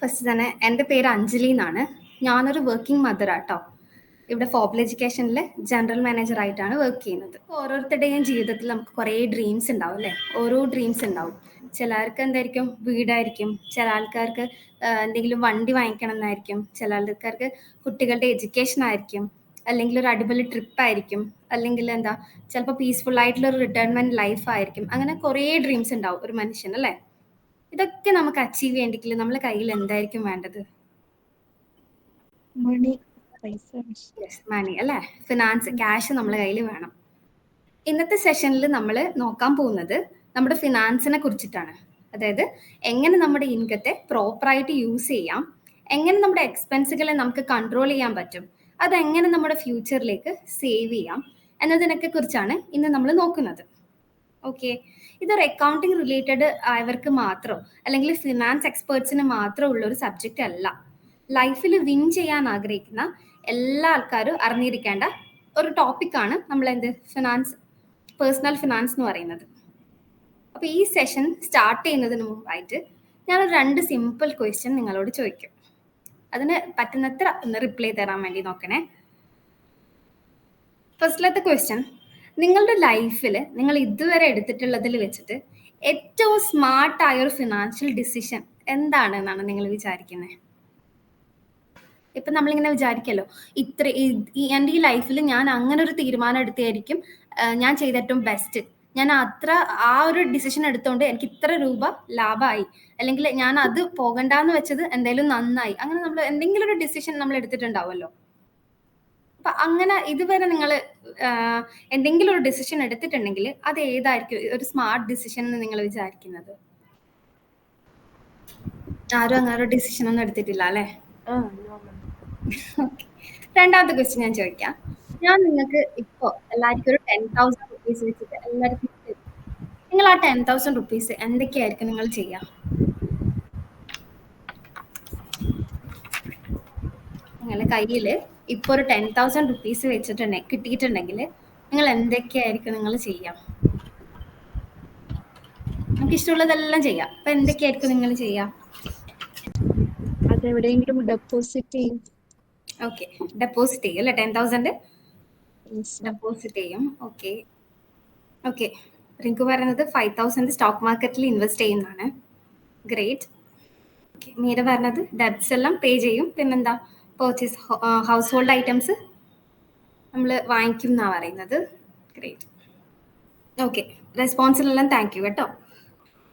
First തന്നെ എൻ്റെ പേര് അഞ്ജലി എന്നാണ്. ഞാനൊരു വർക്കിംഗ് മദറാട്ടോ. ഇവിടെ ഫോബിൾ എഡ്യൂക്കേഷനിൽ ജനറൽ മാനേജർ ആയിട്ടാണ് വർക്ക് ചെയ്യുന്നത്. ഓരോരുത്തരുടെയും ജീവിതത്തിൽ നമുക്ക് കുറേ ഡ്രീംസ് ഉണ്ടാവും അല്ലേ? ഓരോ ഡ്രീംസ് ഉണ്ടാവും. ചില ആൾക്ക് എന്തായിരിക്കും, വീടായിരിക്കും. ചില ആൾക്കാർക്ക് എന്തെങ്കിലും വണ്ടി വാങ്ങിക്കണം എന്നായിരിക്കും. ചില ആൾക്കാർക്ക് കുട്ടികളുടെ എഡ്യൂക്കേഷൻ ആയിരിക്കും. അല്ലെങ്കിൽ ഒരു അടിപൊളി ട്രിപ്പ് ആയിരിക്കും. അല്ലെങ്കിൽ എന്താ, ചിലപ്പോൾ പീസ്ഫുൾ ആയിട്ടുള്ള ഒരു റിട്ടയർമെന്റ് ലൈഫ് ആയിരിക്കും. അങ്ങനെ കുറേ ഡ്രീംസ് ഉണ്ടാവും ഒരു മനുഷ്യന് അല്ലേ? ഇതൊക്കെ നമുക്ക് അച്ചീവ് ചെയ്യണമെങ്കിൽ നമ്മളെ കയ്യിൽ എന്തായിരിക്കും വേണ്ടത്? മണി, പൈസ. യെസ്, മണി അല്ലേ? ഫിനാൻസ്, ക്യാഷ് നമ്മളെ കയ്യിൽ വേണം. ഇന്നത്തെ സെഷനിൽ നമ്മൾ നോക്കാൻ പോകുന്നത് നമ്മുടെ ഫിനാൻസിനെ കുറിച്ചിട്ടാണ്. അതായത് എങ്ങനെ നമ്മുടെ ഇൻകത്തെ പ്രോപ്പറായിട്ട് യൂസ് ചെയ്യാം, എങ്ങനെ നമ്മുടെ എക്സ്പെൻസുകളെ നമുക്ക് കൺട്രോൾ ചെയ്യാൻ പറ്റും, അതെങ്ങനെ നമ്മുടെ ഫ്യൂച്ചറിലേക്ക് സേവ് ചെയ്യാം എന്നതിനൊക്കെ കുറിച്ചാണ് ഇന്ന് നമ്മൾ നോക്കുന്നത്. ഓക്കെ, ഇതൊരു അക്കൗണ്ടിങ് റിലേറ്റഡ് ആയവർക്ക് മാത്രം അല്ലെങ്കിൽ ഫിനാൻസ് എക്സ്പേർട്സിന് മാത്രം ഉള്ള ഒരു സബ്ജക്റ്റ് അല്ല. ലൈഫിൽ വിൻ ചെയ്യാൻ ആഗ്രഹിക്കുന്ന എല്ലാ ആൾക്കാരും അറിഞ്ഞിരിക്കേണ്ട ഒരു ടോപ്പിക്കാണ് നമ്മളെന്ത് ഫിനാൻസ്, പേഴ്സണൽ ഫിനാൻസ് എന്ന് പറയുന്നത്. അപ്പോൾ ഈ സെഷൻ സ്റ്റാർട്ട് ചെയ്യുന്നതിന് മുമ്പായിട്ട് ഞാനൊരു 2 സിമ്പിൾ ക്വസ്റ്റ്യൻ നിങ്ങളോട് ചോദിക്കും. അതിന് പറ്റുന്നത്ര ഒന്ന് റിപ്ലൈ തരാൻ വേണ്ടി നോക്കണേ. ഫസ്റ്റിലത്തെ ക്വസ്റ്റ്യൻ, നിങ്ങളുടെ ലൈഫിൽ നിങ്ങൾ ഇതുവരെ എടുത്തിട്ടുള്ളതിൽ വെച്ചിട്ട് ഏറ്റവും സ്മാർട്ടായ ഒരു ഫിനാൻഷ്യൽ ഡിസിഷൻ എന്താണ് എന്നാണ് നിങ്ങൾ വിചാരിക്കുന്നത്? ഇപ്പം നമ്മളിങ്ങനെ വിചാരിക്കല്ലോ, എൻ്റെ ഈ ലൈഫിൽ ഞാൻ അങ്ങനെ ഒരു തീരുമാനം എടുത്തായിരിക്കും ഞാൻ ചെയ്ത ഏറ്റവും ബെസ്റ്റ്, ഞാൻ ആ ഒരു ഡിസിഷൻ എടുത്തോണ്ട് എനിക്ക് ഇത്ര രൂപ ലാഭമായി, അല്ലെങ്കിൽ ഞാൻ അത് പോകണ്ടെന്ന് വെച്ചത് എന്തായാലും നന്നായി. അങ്ങനെ നമ്മൾ എന്തെങ്കിലും ഒരു ഡിസിഷൻ നമ്മൾ എടുത്തിട്ടുണ്ടാവുമല്ലോ. അപ്പൊ അങ്ങനെ ഇതുവരെ നിങ്ങൾ എന്തെങ്കിലും ഒരു ഡിസിഷൻ എടുത്തിട്ടുണ്ടെങ്കിൽ അത് ഏതായിരിക്കും ഒരു സ്മാർട്ട് ഡിസിഷൻ എന്ന് നിങ്ങൾ വിചാരിക്കുന്നത്? ആരും അങ്ങനെ ഒരു ഡിസിഷൻ ഒന്നും എടുത്തിട്ടില്ല അല്ലേ? ഓക്കെ, രണ്ടാമത്തെ ക്വസ്റ്റ്യൻ ഞാൻ ചോദിക്കാം. ഞാൻ നിങ്ങൾക്ക് ഇപ്പോൾ എല്ലാവർക്കും ഒരു 10,000 റുപ്പീസ് വെച്ചിട്ട് എല്ലാവർക്കും തരും. നിങ്ങൾ ആ 10,000 റുപ്പീസ് എന്തൊക്കെയായിരിക്കും നിങ്ങൾ ചെയ്യുക? നിങ്ങളുടെ കയ്യിൽ ഇപ്പോൾ ഒരു 10,000 റുപ്പീസ് കിട്ടിയിട്ടുണ്ടെങ്കിൽ നിങ്ങൾ എന്തൊക്കെയായിരിക്കും നിങ്ങൾ ചെയ്യാം? നമുക്ക് ഇഷ്ടമുള്ളതെല്ലാം ചെയ്യാം. അപ്പൊ എന്തൊക്കെയായിരിക്കും നിങ്ങൾ ചെയ്യാം? അതെവിടെയെങ്കിലും ഡെപ്പോസിറ്റ് ചെയ്യും. ഓക്കെ, ഡെപ്പോസിറ്റ് ചെയ്യും അല്ലേ? 10,000 ഡെപ്പോസിറ്റ് ചെയ്യും. ഓക്കെ ഓക്കെ, റിങ്കു പറയുന്നത് 5,000 സ്റ്റോക്ക് മാർക്കറ്റിൽ ഇൻവെസ്റ്റ് ചെയ്യുന്നതാണ്. ഗ്രേറ്റ്. ഓക്കെ, മീര പറഞ്ഞത് ഡെബ്സ് എല്ലാം പേ ചെയ്യും, പിന്നെന്താ പർച്ചേസ് ഹൗസ് ഹോൾഡ് ഐറ്റംസ് നമ്മൾ വാങ്ങിക്കും എന്നാണ് പറയുന്നത്. ഗ്രേറ്റ്. ഓക്കെ, റെസ്പോൺസിലെല്ലാം താങ്ക് യു കേട്ടോ.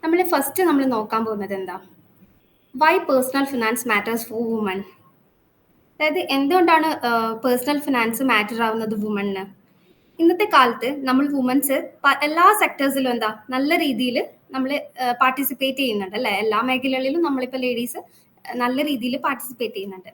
നമ്മൾ നോക്കാൻ പോകുന്നത് എന്താ, why personal finance matters for women. അതായത് എന്തുകൊണ്ടാണ് പേഴ്സണൽ ഫിനാൻസ് മാറ്റർ ആവുന്നത് വുമണിന്? ഇന്നത്തെ കാലത്ത് നമ്മൾ വുമൻസ് എല്ലാ സെക്ടേഴ്സിലും എന്താ നല്ല രീതിയിൽ നമ്മൾ പാർട്ടിസിപ്പേറ്റ് ചെയ്യുന്നുണ്ട് അല്ലേ? എല്ലാ മേഖലകളിലും നമ്മളിപ്പോൾ ലേഡീസ് നല്ല രീതിയിൽ പാർട്ടിസിപ്പേറ്റ് ചെയ്യുന്നുണ്ട്.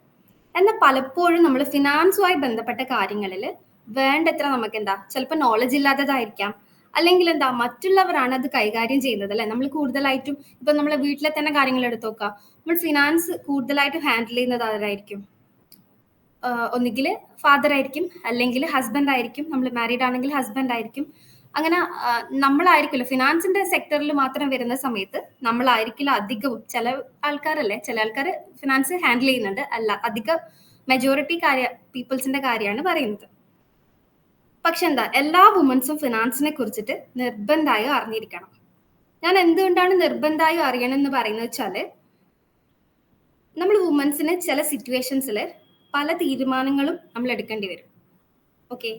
എന്നാൽ പലപ്പോഴും നമ്മൾ ഫിനാൻസുമായി ബന്ധപ്പെട്ട കാര്യങ്ങളിൽ വേണ്ടത്ര നമുക്ക് എന്താ ചിലപ്പോൾ നോളജ് ഇല്ലാത്തതായിരിക്കാം, അല്ലെങ്കിൽ എന്താ മറ്റുള്ളവരാണ് അത് കൈകാര്യം ചെയ്യുന്നത് അല്ലേ? നമ്മൾ കൂടുതലായിട്ടും ഇപ്പം നമ്മളെ വീട്ടിലെ തന്നെ കാര്യങ്ങൾ എടുത്ത് നോക്കാം, നമ്മൾ ഫിനാൻസ് കൂടുതലായിട്ട് ഹാൻഡിൽ ചെയ്യുന്നത് ആരായിരിക്കും? ഒന്നുകിൽ ഫാദർ ആയിരിക്കും, അല്ലെങ്കിൽ ഹസ്ബൻഡ് ആയിരിക്കും. നമ്മൾ മാരീഡ് ആണെങ്കിൽ ഹസ്ബൻഡ് ആയിരിക്കും. അങ്ങനെ നമ്മളായിരിക്കില്ല ഫിനാൻസിന്റെ സെക്ടറിൽ മാത്രം വരുന്ന സമയത്ത് നമ്മളായിരിക്കില്ല അധികവും. ചില ആൾക്കാർ ഫിനാൻസ് ഹാൻഡിൽ ചെയ്യുന്നുണ്ട്, അല്ല അധിക മെജോറിറ്റി പീപ്പിൾസിന്റെ കാര്യമാണ് പറയുന്നത്. പക്ഷെ എന്താ, എല്ലാ വുമൻസും ഫിനാൻസിനെ കുറിച്ചിട്ട് നിർബന്ധമായും അറിഞ്ഞിരിക്കണം. ഞാൻ എന്തുകൊണ്ടാണ് നിർബന്ധമായും അറിയണം എന്ന് പറയുന്നത് വെച്ചാല്, നമ്മൾ വുമൻസിന് ചില സിറ്റുവേഷൻസിൽ പല തീരുമാനങ്ങളും നമ്മൾ എടുക്കേണ്ടി വരും. ഓക്കെ,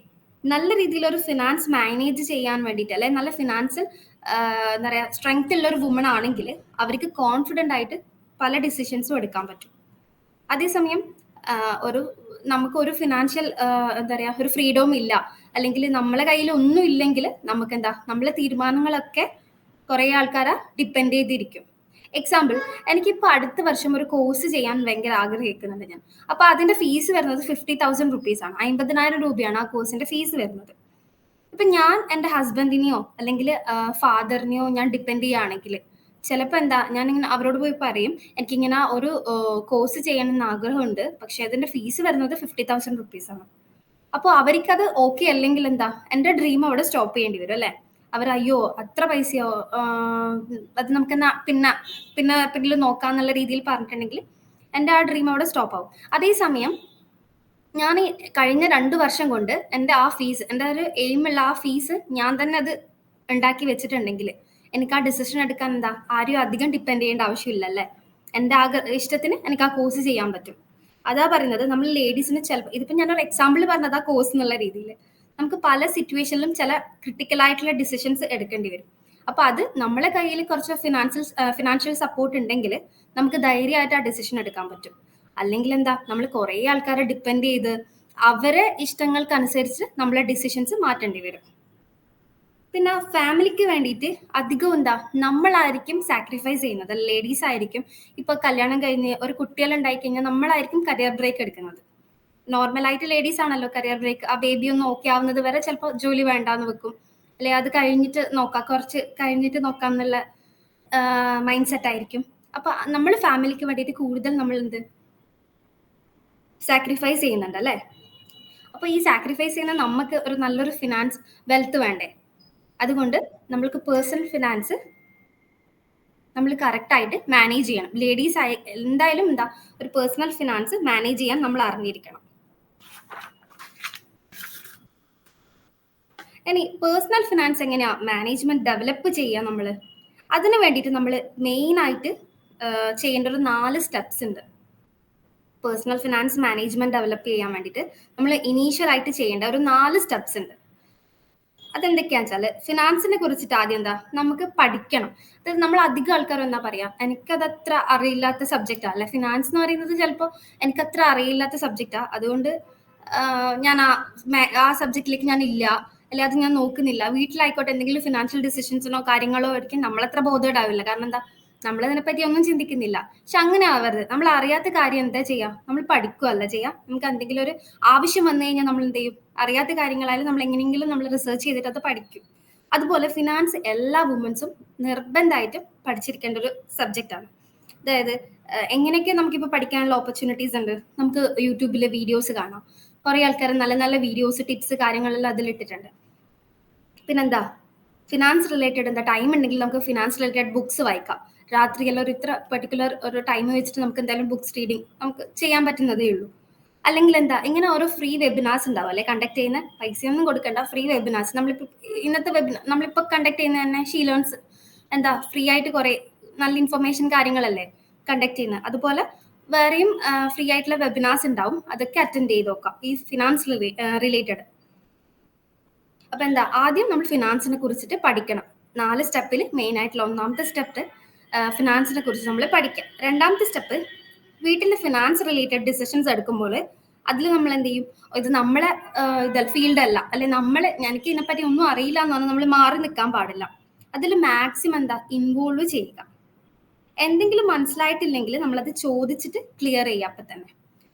നല്ല രീതിയിൽ ഒരു ഫിനാൻസ് മാനേജ് ചെയ്യാൻ വേണ്ടിയിട്ട്, അല്ലെങ്കിൽ നല്ല ഫിനാൻസിൽ എന്താ പറയുക സ്ട്രെങ്ത് ഉള്ള ഒരു വുമൺ ആണെങ്കിൽ അവർക്ക് കോൺഫിഡൻ്റ് ആയിട്ട് പല ഡിസിഷൻസും എടുക്കാൻ പറ്റും. അതേസമയം നമുക്കൊരു ഫിനാൻഷ്യൽ എന്താ പറയുക ഒരു ഫ്രീഡവും ഇല്ല, അല്ലെങ്കിൽ നമ്മളെ കയ്യിൽ ഒന്നും ഇല്ലെങ്കിൽ നമുക്ക് എന്താ നമ്മളെ തീരുമാനങ്ങളൊക്കെ കുറേ ആൾക്കാരെ ഡിപ്പെൻഡ് ചെയ്തിരിക്കും. എക്സാമ്പിൾ, എനിക്കിപ്പോൾ അടുത്ത വർഷം ഒരു കോഴ്സ് ചെയ്യാൻ ഭയങ്കര ആഗ്രഹിക്കുന്നുണ്ട് ഞാൻ. അപ്പോൾ അതിന്റെ ഫീസ് വരുന്നത് 50,000 റുപ്പീസാണ്. 50,000 രൂപയാണ് ആ കോഴ്സിന്റെ ഫീസ് വരുന്നത്. ഇപ്പം ഞാൻ എൻ്റെ ഹസ്ബൻഡിനെയോ അല്ലെങ്കിൽ ഫാദറിനെയോ ഞാൻ ഡിപ്പെൻഡ് ചെയ്യുകയാണെങ്കിൽ ചിലപ്പോൾ എന്താ, ഞാനിങ്ങനെ അവരോട് പോയി പറയും എനിക്കിങ്ങനെ ഒരു കോഴ്സ് ചെയ്യണമെന്ന് ആഗ്രഹമുണ്ട്, പക്ഷെ അതിന്റെ ഫീസ് വരുന്നത് 50,000 റുപ്പീസാണ്. അപ്പോൾ അവർക്കത് ഓക്കെ അല്ലെങ്കിൽ എന്താ, എൻ്റെ ഡ്രീം അവിടെ സ്റ്റോപ്പ് ചെയ്യേണ്ടി വരും അല്ലേ? അയ്യോ അത്ര പൈസയോ, അത് നമുക്ക് പിന്നെ പിന്നിൽ നോക്കാന്നുള്ള രീതിയിൽ പറഞ്ഞിട്ടുണ്ടെങ്കിൽ എൻ്റെ ആ ഡ്രീം അവിടെ സ്റ്റോപ്പ് ആവും. അതേസമയം ഞാൻ ഈ കഴിഞ്ഞ 2 വർഷം കൊണ്ട് എൻ്റെ ആ ഫീസ്, എൻ്റെ ഒരു എയിമുള്ള ആ ഫീസ് ഞാൻ തന്നെ അത് ഉണ്ടാക്കി വെച്ചിട്ടുണ്ടെങ്കിൽ എനിക്ക് ആ ഡിസിഷൻ എടുക്കാൻ എന്താ ആരെയും അധികം ഡിപ്പെൻഡ് ചെയ്യേണ്ട ആവശ്യമില്ലല്ലേ. എൻ്റെ ഇഷ്ടത്തിന് എനിക്ക് ആ കോഴ്സ് ചെയ്യാൻ പറ്റും. അതാ പറയുന്നത്, നമ്മൾ ലേഡീസിന് ചിലപ്പോൾ, ഇതിപ്പോൾ ഞാനൊരു എക്സാമ്പിൾ പറഞ്ഞത് ആ കോഴ്സ് എന്നുള്ള രീതിയിൽ, നമുക്ക് പല സിറ്റുവേഷനിലും ചില ക്രിട്ടിക്കൽ ആയിട്ടുള്ള ഡിസിഷൻസ് എടുക്കേണ്ടി വരും. അപ്പൊ അത് നമ്മളെ കയ്യിൽ കുറച്ച് ഫിനാൻഷ്യൽ സപ്പോർട്ട് ഉണ്ടെങ്കിൽ നമുക്ക് ധൈര്യമായിട്ട് ആ ഡിസിഷൻ എടുക്കാൻ പറ്റും. അല്ലെങ്കിൽ എന്താ, നമ്മൾ കുറേ ആൾക്കാരെ ഡിപ്പെൻഡ് ചെയ്ത് അവരെ ഇഷ്ടങ്ങൾക്കനുസരിച്ച് നമ്മളെ ഡിസിഷൻസ് മാറ്റേണ്ടി വരും. പിന്നെ ഫാമിലിക്ക് വേണ്ടിയിട്ട് അധികം എന്താ നമ്മളായിരിക്കും സാക്രിഫൈസ് ചെയ്യുന്നത്, ലേഡീസ് ആയിരിക്കും. ഇപ്പൊ കല്യാണം കഴിഞ്ഞ് ഒരു കുട്ടികളുണ്ടായി കഴിഞ്ഞാൽ നമ്മളായിരിക്കും കരിയർ ബ്രേക്ക് എടുക്കുന്നത്. നോർമലായിട്ട് ലേഡീസ് ആണല്ലോ കരിയർ ബ്രേക്ക്, ആ ബേബി ഒന്ന് ഓക്കെ ആവുന്നത് വരെ ചിലപ്പോൾ ജോലി വേണ്ടാന്ന് വെക്കും, അല്ലെ അത് കഴിഞ്ഞിട്ട് നോക്കാം, കുറച്ച് കഴിഞ്ഞിട്ട് നോക്കാം എന്നുള്ള മൈൻഡ് സെറ്റ് ആയിരിക്കും. അപ്പൊ നമ്മൾ ഫാമിലിക്ക് വേണ്ടിയിട്ട് കൂടുതൽ നമ്മൾ എന്ത് സാക്രിഫൈസ് ചെയ്യുന്നുണ്ട് അല്ലേ. അപ്പൊ ഈ സാക്രിഫൈസ് ചെയ്യുന്ന നമുക്ക് ഒരു നല്ലൊരു ഫിനാൻസ് വെൽത്ത് വേണ്ടേ. അതുകൊണ്ട് നമ്മൾക്ക് പേഴ്സണൽ ഫിനാൻസ് നമ്മൾ കറക്റ്റ് ആയിട്ട് മാനേജ് ചെയ്യണം. ലേഡീസ് ആയി എന്തായാലും എന്താ ഒരു പേഴ്സണൽ ഫിനാൻസ് മാനേജ് ചെയ്യാൻ നമ്മൾ അറിഞ്ഞിരിക്കണം. ഇനി പേഴ്സണൽ ഫിനാൻസ് എങ്ങനെയാ മാനേജ്മെന്റ് ഡെവലപ്പ് ചെയ്യുക നമ്മൾ, അതിന് വേണ്ടിയിട്ട് നമ്മൾ മെയിൻ ആയിട്ട് ചെയ്യേണ്ട ഒരു 4 സ്റ്റെപ്സ് ഉണ്ട്. പേഴ്സണൽ ഫിനാൻസ് മാനേജ്മെന്റ് ഡെവലപ്പ് ചെയ്യാൻ വേണ്ടിയിട്ട് നമ്മൾ ഇനീഷ്യൽ ആയിട്ട് ചെയ്യേണ്ട ഒരു 4 സ്റ്റെപ്സ് ഉണ്ട്. അതെന്തൊക്കെയാന്ന് വെച്ചാല്, ഫിനാൻസിനെ കുറിച്ചിട്ട് ആദ്യം എന്താ നമുക്ക് പഠിക്കണം. അതായത് നമ്മൾ അധികം ആൾക്കാരും എന്താ പറയാ, എനിക്കതത്ര അറിയില്ലാത്ത സബ്ജക്റ്റാ, അല്ലെ ഫിനാൻസ് എന്ന് പറയുന്നത് ചിലപ്പോൾ എനിക്കത്ര അറിയില്ലാത്ത സബ്ജക്റ്റാ, അതുകൊണ്ട് ഞാൻ ആ സബ്ജക്റ്റിലേക്ക് ഞാൻ ഇല്ല, അല്ലെ അത് ഞാൻ നോക്കുന്നില്ല. വീട്ടിലായിക്കോട്ടെ എന്തെങ്കിലും ഫിനാൻഷ്യൽ ഡിസിഷൻസിനോ കാര്യങ്ങളോ ആയിരിക്കും നമ്മളത്ര ബോധേഡാവില്ല, കാരണം എന്താ നമ്മൾ അതിനെപ്പറ്റി ഒന്നും ചിന്തിക്കുന്നില്ല. പക്ഷെ അങ്ങനെ ആവരുത്. നമ്മൾ അറിയാത്ത കാര്യം എന്താ ചെയ്യാം, നമ്മൾ പഠിക്കുകയല്ല ചെയ്യാം. നമുക്ക് എന്തെങ്കിലും ഒരു ആവശ്യം വന്നു കഴിഞ്ഞാൽ നമ്മൾ എന്ത് ചെയ്യും, അറിയാത്ത കാര്യങ്ങളായാലും നമ്മൾ എങ്ങനെയെങ്കിലും നമ്മൾ റിസർച്ച് ചെയ്തിട്ട് അത് പഠിക്കും. അതുപോലെ ഫിനാൻസ് എല്ലാ വുമൻസും നിർബന്ധമായിട്ടും പഠിച്ചിരിക്കേണ്ട ഒരു സബ്ജക്റ്റ് ആണ്. അതായത് എങ്ങനെയൊക്കെ നമുക്കിപ്പോൾ പഠിക്കാനുള്ള ഓപ്പർച്യൂണിറ്റീസ് ഉണ്ട്. നമുക്ക് യൂട്യൂബിൽ വീഡിയോസ് കാണാം, കുറെ ആൾക്കാർ നല്ല നല്ല വീഡിയോസ് ടിപ്സ് കാര്യങ്ങളെല്ലാം അതിലിട്ടിട്ടുണ്ട്. പിന്നെന്താ ഫിനാൻസ് റിലേറ്റഡ് എന്താ ടൈം ഉണ്ടെങ്കിൽ നമുക്ക് ഫിനാൻസ് റിലേറ്റഡ് ബുക്സ് വായിക്കാം. രാത്രിയെല്ലാം ഒരു ഇത്ര പെർട്ടിക്കുലർ ഒരു ടൈം വെച്ചിട്ട് നമുക്ക് എന്തായാലും ബുക്സ് റീഡിങ് നമുക്ക് ചെയ്യാൻ പറ്റുന്നതേ ഉള്ളൂ. അല്ലെങ്കിൽ എന്താ ഇങ്ങനെ ഓരോ ഫ്രീ വെബിനാർസ് ഉണ്ടാവും അല്ലെ, കണ്ടക്ട് ചെയ്യുന്ന, പൈസയൊന്നും കൊടുക്കണ്ട, ഫ്രീ വെബിനാർസ്. നമ്മളിപ്പോൾ ഇന്നത്തെ നമ്മളിപ്പോൾ കണ്ടക്ട് ചെയ്യുന്ന തന്നെ ഷീലേൺസ് എന്താ ഫ്രീ ആയിട്ട് കുറെ നല്ല ഇൻഫർമേഷൻ കാര്യങ്ങളല്ലേ കണ്ടക്ട് ചെയ്യുന്നത്. അതുപോലെ വേറെയും ഫ്രീ ആയിട്ടുള്ള വെബിനാർസ് ഉണ്ടാവും, അതൊക്കെ അറ്റൻഡ് ചെയ്ത് നോക്കാം ഈ ഫിനാൻസ് റിലേറ്റഡ്. അപ്പൊ എന്താ ആദ്യം നമ്മൾ ഫിനാൻസിനെ കുറിച്ചിട്ട് പഠിക്കണം. 4 സ്റ്റെപ്പിൽ മെയിൻ ആയിട്ടുള്ള ഒന്നാമത്തെ സ്റ്റെപ്പ് ഫിനാൻസിനെ കുറിച്ച് നമ്മൾ പഠിക്കാം. രണ്ടാമത്തെ സ്റ്റെപ്പ് വീട്ടിൽ ഫിനാൻസ് റിലേറ്റഡ് ഡിസിഷൻസ് എടുക്കുമ്പോൾ അതിൽ നമ്മൾ എന്ത് ചെയ്യും, ഇത് നമ്മളെ ഫീൽഡ് അല്ല, അല്ലെ എനിക്ക് ഇതിനെപ്പറ്റി ഒന്നും അറിയില്ല എന്ന് പറഞ്ഞാൽ നമ്മൾ മാറി നിൽക്കാൻ പാടില്ല. അതിൽ മാക്സിമം എന്താ ഇൻവോൾവ് ചെയ്യുക. എന്തെങ്കിലും മനസ്സിലായിട്ടില്ലെങ്കിൽ നമ്മളത് ചോദിച്ചിട്ട് ക്ലിയർ ചെയ്യുക അപ്പം തന്നെ.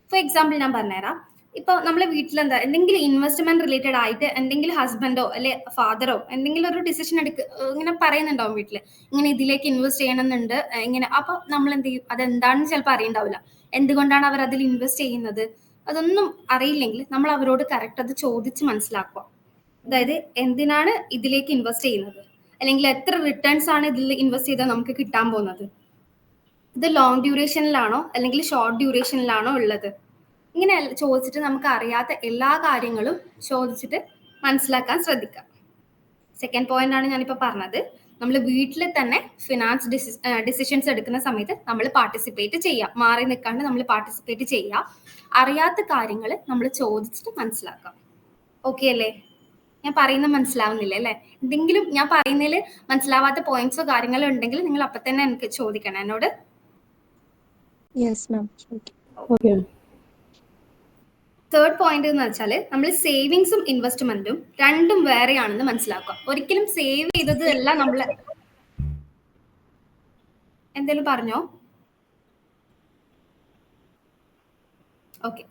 ഫോർ എക്സാമ്പിൾ ഞാൻ പറഞ്ഞുതരാം. ഇപ്പൊ നമ്മളെ വീട്ടിലെന്താ എന്തെങ്കിലും ഇൻവെസ്റ്റ്മെന്റ് റിലേറ്റഡ് ആയിട്ട് എന്തെങ്കിലും ഹസ്ബൻഡോ അല്ലെ ഫാദറോ എന്തെങ്കിലും ഒരു ഡിസിഷൻ ഇങ്ങനെ പറയുന്നുണ്ടാവും വീട്ടില്, ഇങ്ങനെ ഇതിലേക്ക് ഇൻവെസ്റ്റ് ചെയ്യണമെന്നുണ്ട് ഇങ്ങനെ. അപ്പൊ നമ്മൾ എന്ത് ചെയ്യും, അതെന്താണെന്ന് ചിലപ്പോൾ അറിയണ്ടാവില്ല, എന്തുകൊണ്ടാണ് അവർ അതിൽ ഇൻവെസ്റ്റ് ചെയ്യുന്നത്, അതൊന്നും അറിയില്ലെങ്കിൽ നമ്മൾ അവരോട് കറക്റ്റ് അത് ചോദിച്ച് മനസ്സിലാക്കുക. അതായത് എന്തിനാണ് ഇതിലേക്ക് ഇൻവെസ്റ്റ് ചെയ്യുന്നത്, അല്ലെങ്കിൽ എത്ര റിട്ടേൺസ് ആണ് ഇതിൽ ഇൻവെസ്റ്റ് ചെയ്താൽ നമുക്ക് കിട്ടാൻ പോകുന്നത്, ഇത് ലോങ് ഡ്യൂറേഷനിലാണോ അല്ലെങ്കിൽ ഷോർട്ട് ഡ്യൂറേഷനിലാണോ ഉള്ളത്, ഇങ്ങനെ ചോദിച്ചിട്ട് നമുക്ക് അറിയാത്ത എല്ലാ കാര്യങ്ങളും ചോദിച്ചിട്ട് മനസ്സിലാക്കാൻ ശ്രദ്ധിക്കാം. സെക്കൻഡ് പോയിന്റ് ആണ് ഞാനിപ്പോൾ പറഞ്ഞത്, നമ്മൾ വീട്ടിൽ തന്നെ ഫിനാൻസ് ഡിസിഷൻസ് എടുക്കുന്ന സമയത്ത് നമ്മൾ പാർട്ടിസിപ്പേറ്റ് ചെയ്യാം, മാറി നിൽക്കാണ്ട് നമ്മൾ പാർട്ടിസിപ്പേറ്റ് ചെയ്യാം. അറിയാത്ത കാര്യങ്ങൾ നമ്മൾ ചോദിച്ചിട്ട് മനസ്സിലാക്കാം. ഓക്കെ അല്ലേ? ഞാൻ പറയുന്നത് മനസ്സിലാവുന്നില്ല അല്ലേ? എന്തെങ്കിലും ഞാൻ പറയുന്നതിൽ മനസ്സിലാവാത്ത പോയിന്റ്സോ കാര്യങ്ങളോ ഉണ്ടെങ്കിൽ നിങ്ങൾ അപ്പൊ തന്നെ എനിക്ക് ചോദിക്കണം എന്നോട്. Yes ma'am. Okay. Third point എന്ന് വെച്ചാൽ നമ്മൾ സേവിങ്സും ഇൻവെസ്റ്റ്മെന്റും രണ്ടും വേറെയാണെന്ന് മനസ്സിലാക്കുക. ഒരിക്കലും സേവ് ചെയ്തത് അല്ല നമ്മൾ. എന്തേലും പറഞ്ഞോ? ഓക്കെ.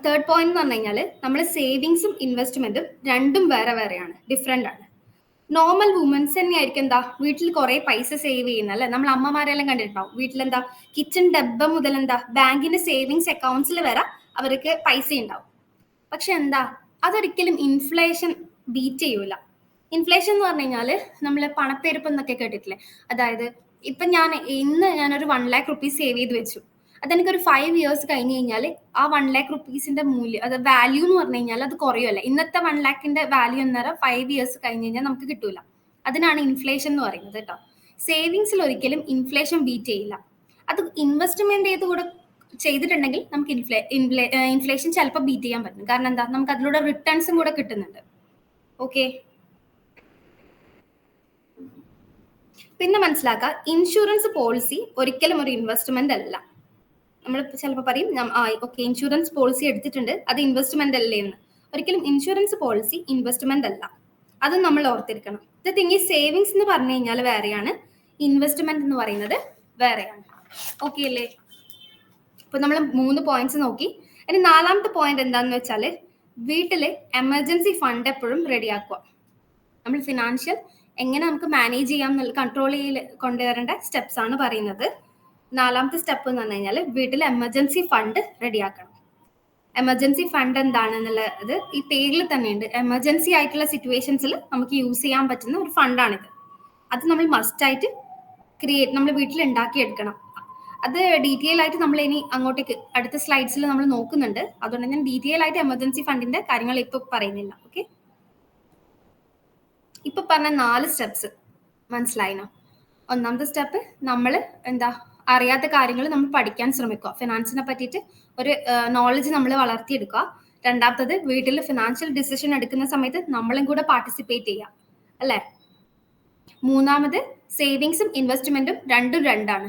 തേർഡ് പോയിന്റ് എന്ന് പറഞ്ഞു കഴിഞ്ഞാൽ നമ്മൾ സേവിങ്സും ഇൻവെസ്റ്റ്മെന്റും രണ്ടും വേറെ വേറെയാണ്, ഡിഫറെന്റ് ആണ്. നോർമൽ വുമൻസ് തന്നെയായിരിക്കും എന്താ വീട്ടിൽ കുറെ പൈസ സേവ് ചെയ്യുന്ന അല്ലെ. നമ്മൾ അമ്മമാരെല്ലാം കണ്ടിട്ടുണ്ടാവും, വീട്ടിലെന്താ കിച്ചൺ ഡബ്ബ മുതൽ എന്താ ബാങ്കിന്റെ സേവിങ്സ് അക്കൗണ്ട്സിൽ വരെ അവർക്ക് പൈസ ഉണ്ടാവും. പക്ഷെ എന്താ അതൊരിക്കലും ഇൻഫ്ലേഷൻ ബീറ്റ് ചെയ്യൂല. ഇൻഫ്ലേഷൻ എന്ന് പറഞ്ഞു കഴിഞ്ഞാൽ നമ്മൾ പണപ്പെരുപ്പം എന്നൊക്കെ കേട്ടിട്ടില്ലേ. അതായത് ഇപ്പൊ ഞാനൊരു 1 lakh rupees സേവ് ചെയ്ത് വെച്ചു, അതെനിക്കൊരു 5 ഇയേഴ്സ് കഴിഞ്ഞ് കഴിഞ്ഞാൽ ആ 1 lakh റുപ്പീസിന്റെ മൂല്യം, അത് വാല്യൂ എന്ന് പറഞ്ഞു കഴിഞ്ഞാൽ അത് കുറയുമല്ല. ഇന്നത്തെ 1 lakhന്റെ വാല്യൂ എന്നേരം 5 ഇയേഴ്സ് കഴിഞ്ഞ് കഴിഞ്ഞാൽ നമുക്ക് കിട്ടൂല. അതിനാണ് ഇൻഫ്ലേഷൻ എന്ന് പറയുന്നത് കേട്ടോ. സേവിങ്സിൽ ഒരിക്കലും ഇൻഫ്ലേഷൻ ബീറ്റ് ചെയ്യില്ല. അത് ഇൻവെസ്റ്റ്മെന്റ് കൂടെ ചെയ്തിട്ടുണ്ടെങ്കിൽ നമുക്ക് ഇൻഫ്ലേഷൻ ചിലപ്പോൾ ബീറ്റ് ചെയ്യാൻ പറ്റും. കാരണം എന്താ, നമുക്ക് അതിലൂടെ റിട്ടേൺസും കൂടെ കിട്ടുന്നുണ്ട്. ഓക്കെ, പിന്നെ മനസ്സിലാക്കുക, ഇൻഷുറൻസ് പോളിസി ഒരിക്കലും ഒരു ഇൻവെസ്റ്റ്മെന്റ് അല്ല. നമ്മൾ ചിലപ്പോൾ പറയും ഓക്കെ ഇൻഷുറൻസ് പോളിസി എടുത്തിട്ടുണ്ട്, അത് ഇൻവെസ്റ്റ്മെന്റ് അല്ലേ എന്ന്. ഒരിക്കലും ഇൻഷുറൻസ് പോളിസി ഇൻവെസ്റ്റ്മെന്റ് അല്ല. അത് നമ്മൾ ഓർത്തിരിക്കണം. ദ തിങ് ഈ സേവിങ്സ് എന്ന് പറഞ്ഞു കഴിഞ്ഞാൽ വേറെയാണ്, ഇൻവെസ്റ്റ്മെന്റ് എന്ന് പറയുന്നത് വേറെയാണ്. ഓക്കെ അല്ലേ? ഇപ്പൊ നമ്മൾ 3 പോയിന്റ്സ് നോക്കി. ഇനി 4ാമത്തെ പോയിന്റ് എന്താണെന്ന് വെച്ചാൽ, വീട്ടില് എമർജൻസി ഫണ്ട് എപ്പോഴും റെഡിയാക്കുക. നമ്മൾ ഫിനാൻഷ്യൽ എങ്ങനെ നമുക്ക് മാനേജ് ചെയ്യാം, കൺട്രോൾ കൊണ്ടുവരേണ്ട സ്റ്റെപ്സ് ആണ് പറയുന്നത്. 4ാമത്തെ സ്റ്റെപ്പ് എന്ന് പറഞ്ഞു കഴിഞ്ഞാൽ വീട്ടിൽ എമർജൻസി ഫണ്ട് റെഡിയാക്കണം. എമർജൻസി ഫണ്ട് എന്താണെന്നുള്ളത് ഈ പേരിൽ തന്നെയുണ്ട്. എമർജൻസി ആയിട്ടുള്ള സിറ്റുവേഷൻസിൽ നമുക്ക് യൂസ് ചെയ്യാൻ പറ്റുന്ന ഒരു ഫണ്ടാണിത്. അത് നമ്മൾ മസ്റ്റ് ആയിട്ട് നമ്മൾ വീട്ടിൽ ഉണ്ടാക്കിയെടുക്കണം. അത് ഡീറ്റെയിൽ ആയിട്ട് നമ്മൾ ഇനി അങ്ങോട്ടേക്ക് അടുത്ത സ്ലൈഡ്സിൽ നമ്മൾ നോക്കുന്നുണ്ട്. അതുകൊണ്ട് ഞാൻ ഡീറ്റെയിൽ ആയിട്ട് എമർജൻസി ഫണ്ടിന്റെ കാര്യങ്ങൾ ഇപ്പൊ പറയുന്നില്ല. ഓക്കെ, ഇപ്പൊ പറഞ്ഞ 4 സ്റ്റെപ്സ് മനസ്സിലായിനോ? 1ാമത്തെ സ്റ്റെപ്പ്, നമ്മൾ അറിയാത്ത കാര്യങ്ങൾ നമ്മൾ പഠിക്കാൻ ശ്രമിക്കുക. ഫിനാൻസിനെ പറ്റിയിട്ട് ഒരു നോളജ് നമ്മൾ വളർത്തിയെടുക്കുക. 2ാമത്തത്, വീട്ടിൽ ഫിനാൻഷ്യൽ ഡിസിഷൻ എടുക്കുന്ന സമയത്ത് നമ്മളും കൂടെ പാർട്ടിസിപ്പേറ്റ് ചെയ്യുക, അല്ലേ? 3ാമത്, സേവിങ്സും ഇൻവെസ്റ്റ്മെന്റും രണ്ടും രണ്ടാണ്.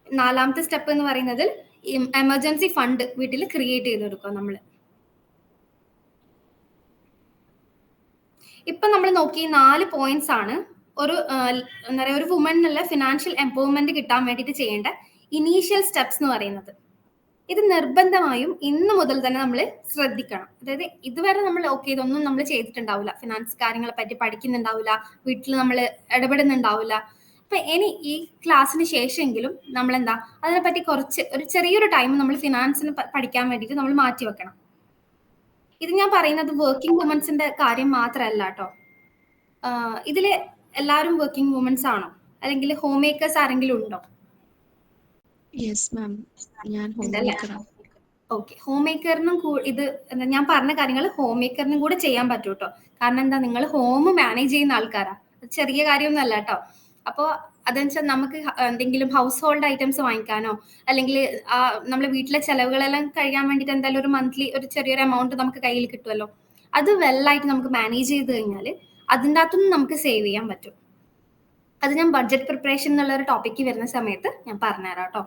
4ാമത്തെ സ്റ്റെപ്പ് എന്ന് പറയുന്നത് എമർജൻസി ഫണ്ട് വീട്ടിൽ ക്രിയേറ്റ് ചെയ്തെടുക്കുക നമ്മൾ. ഇപ്പൊ നമ്മൾ നോക്കി 4 പോയിന്റ്സ് ആണ് ഒരു എന്താ പറയുക, ഒരു വുമണിനുള്ള ഫിനാൻഷ്യൽ എംപവർമെന്റ് കിട്ടാൻ വേണ്ടിയിട്ട് ചെയ്യേണ്ട ഇനീഷ്യൽ സ്റ്റെപ്സ് എന്ന് പറയുന്നത്. ഇത് നിർബന്ധമായും ഇന്ന് മുതൽ തന്നെ നമ്മൾ ശ്രദ്ധിക്കണം. അതായത് ഇതുവരെ നമ്മൾ ഇതൊന്നും നമ്മൾ ചെയ്തിട്ടുണ്ടാവില്ല, ഫിനാൻസ് കാര്യങ്ങളെ പറ്റി പഠിക്കുന്നുണ്ടാവില്ല, വീട്ടിൽ നമ്മൾ ഇടപെടുന്നുണ്ടാവില്ല. അപ്പൊ ഇനി ഈ ക്ലാസ്സിന് ശേഷമെങ്കിലും നമ്മൾ അതിനെപ്പറ്റി ഒരു ചെറിയൊരു ടൈം നമ്മൾ ഫിനാൻസിന് പഠിക്കാൻ വേണ്ടിയിട്ട് നമ്മൾ മാറ്റി വെക്കണം. ഇത് ഞാൻ പറയുന്നത് വർക്കിംഗ് വുമൻസിന്റെ കാര്യം മാത്രമല്ല കേട്ടോ. ഇതില് എല്ലാവരും വർക്കിംഗ് വുമൻസ് ആണോ, അല്ലെങ്കിൽ ഹോം മേക്കേഴ്സ് ആരെങ്കിലും ഉണ്ടോ? ഓക്കെ, ഹോം മേക്കറിനും ഇത് ഞാൻ പറഞ്ഞ കാര്യങ്ങൾ ഹോം മേക്കറിനും കൂടെ ചെയ്യാൻ പറ്റൂ കേട്ടോ. കാരണം എന്താ, നിങ്ങൾ ഹോം മാനേജ് ചെയ്യുന്ന ആൾക്കാരാ, ചെറിയ കാര്യമൊന്നും അല്ല കേട്ടോ. അപ്പോൾ അതെന്നുവെച്ചാൽ നമുക്ക് എന്തെങ്കിലും ഹൗസ് ഹോൾഡ് ഐറ്റംസ് വാങ്ങിക്കാനോ, അല്ലെങ്കിൽ നമ്മുടെ വീട്ടിലെ ചെലവുകളെല്ലാം കഴിയാൻ വേണ്ടിയിട്ട് എന്തായാലും ഒരു മന്ത്ലി ഒരു ചെറിയൊരു എമൗണ്ട് നമുക്ക് കയ്യിൽ കിട്ടുമല്ലോ. അത് വെല്ലായിട്ട് നമുക്ക് മാനേജ് ചെയ്ത് കഴിഞ്ഞാൽ അതിൻ്റെ അകത്തുനിന്ന് നമുക്ക് സേവ് ചെയ്യാൻ പറ്റും. അത് ഞാൻ ബഡ്ജറ്റ് പ്രിപ്പറേഷൻ എന്നുള്ള ഒരു ടോപ്പിക്ക് വരുന്ന സമയത്ത് ഞാൻ പറഞ്ഞുതരാം കേട്ടോ.